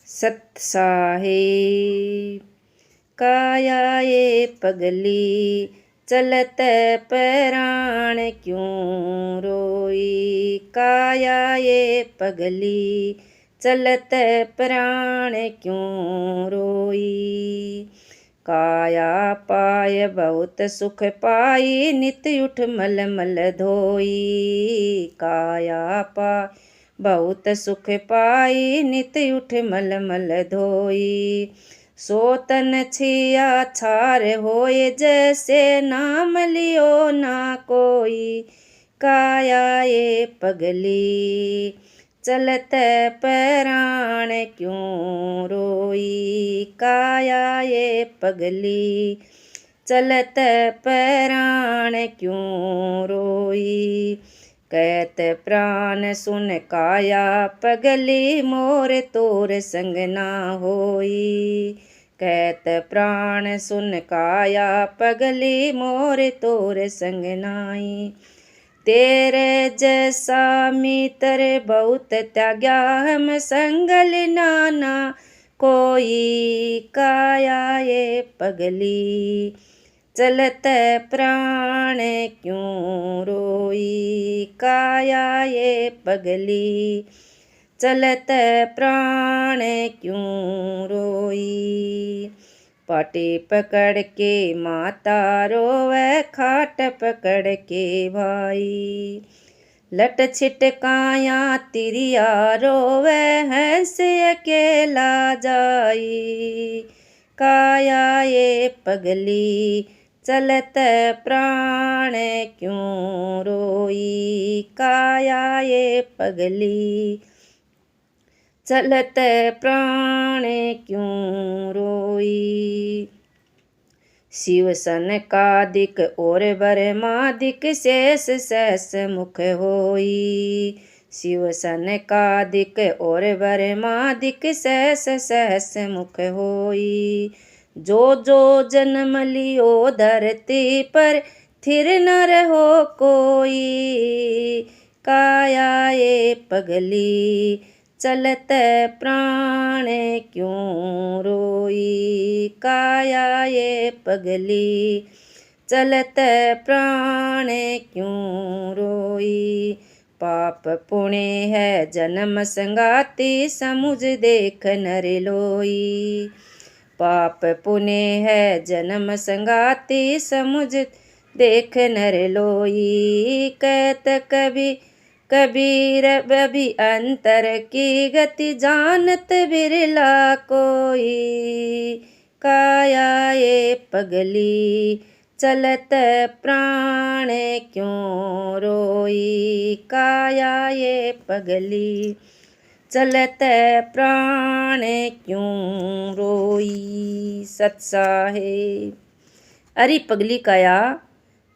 सत्साहेब। काया ये पगली चलत प्राण क्यों रोई। काया ये पगली चलत प्राण क्यों रोई। काया पाय बहुत सुख पाई नित उठ मल मल धोई। काया पाय बहुत सुख पाई नित उठ मल मल धोई। सो तन छिया छार होए जैसे नाम लियो ना कोई। काया ये पगली चलत प्राण क्यों रोई। काया ये पगली चलत प्राण क्यों रोई। कहत प्राण सुन काया पगली मोर तोर संग ना होई। कहत प्राण सुन काया पगली मोर तोर संग नाई। तेरे जैसा मित्र बहुत त्याग्या हम संगल नाना कोई। काया ये पगली चलत प्राण क्यों रोई। काया ये पगली चलत प्राण क्यों रोई। पाटे पकड़ के माता रोवे खाट पकड़ के भाई। लट छिटकाया तिरिया रोवे हंस अकेला जाई। काया ये पगली चलत प्राण क्यों रोई। काया ये पगली चलत प्राण क्यों रोई। शिव सनकादिक और बरमादिक शेष सहस मुख होई। शिव सनकादिक और बरमादिक शेष सहस मुख होई। जो जो जन्म लियो धरती पर थिर न रहो कोई। काया ये पगली चलत प्राण क्यों रोई। काया ये पगली चलत प्राण क्यों रोई। पाप पुण्य है जन्म संगाती समुझ देख नर लोई। पाप पुण्य है जन्म संगाती समुझ देख नर लोई। कहत कबीर बभी अंतर की गति जानत बिरला कोई। काया ये पगली चलत प्राण क्यों रोई। काया ये पगली चलत प्राण क्यों रोई। सत्साहेब। अरे पगली काया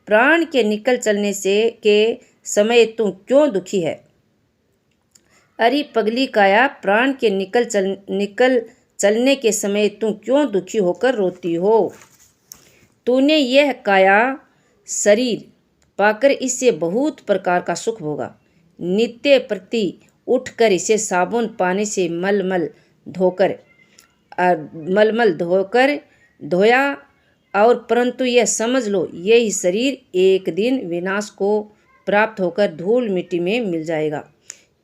प्राण के निकल चलने से के समय तू क्यों दुखी है। अरे पगली काया प्राण के निकल चलने के समय तू क्यों दुखी होकर रोती हो। तूने यह काया शरीर पाकर इससे बहुत प्रकार का सुख भोगा। नित्य प्रति उठकर इसे साबुन पानी से मलमल धोकर धोया। और परंतु यह समझ लो यही शरीर एक दिन विनाश को प्राप्त होकर धूल मिट्टी में मिल जाएगा।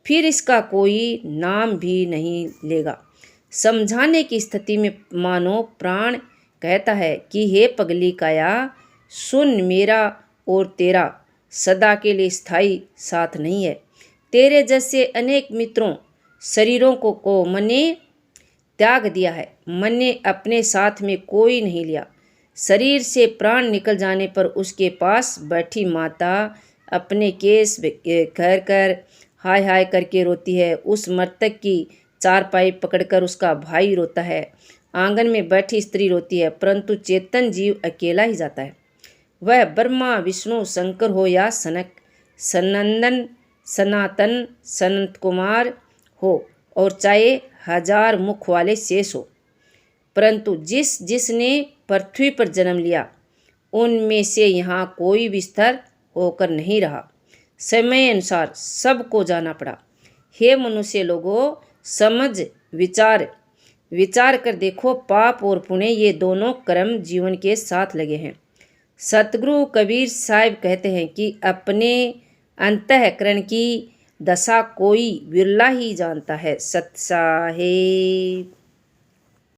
फिर इसका कोई नाम भी नहीं लेगा। समझाने की स्थिति में मानो प्राण कहता है कि हे पगली काया सुन, मेरा और तेरा सदा के लिए स्थायी साथ नहीं है। तेरे जैसे अनेक मित्रों शरीरों को मैंने त्याग दिया है। मैंने अपने साथ में कोई नहीं लिया। शरीर से प्राण निकल जाने पर उसके पास बैठी माता अपने केस कर कर हाय हाय करके रोती है। उस मृतक की चारपाई पकड़कर उसका भाई रोता है। आंगन में बैठी स्त्री रोती है, परंतु चेतन जीव अकेला ही जाता है। वह ब्रह्मा विष्णु शंकर हो या सनंदन सनातन सनत कुमार हो और चाहे 1000 मुख वाले शेष हो, परंतु जिसने पृथ्वी पर जन्म लिया उनमें से यहाँ कोई विस्तार होकर नहीं रहा। समय अनुसार सबको जाना पड़ा। हे मनुष्य लोगों, समझ विचार विचार कर देखो, पाप और पुण्य ये दोनों कर्म जीवन के साथ लगे हैं। सतगुरु कबीर साहब कहते हैं कि अपने अंतःकरण की दशा कोई बिरला ही जानता है। सत साहिब।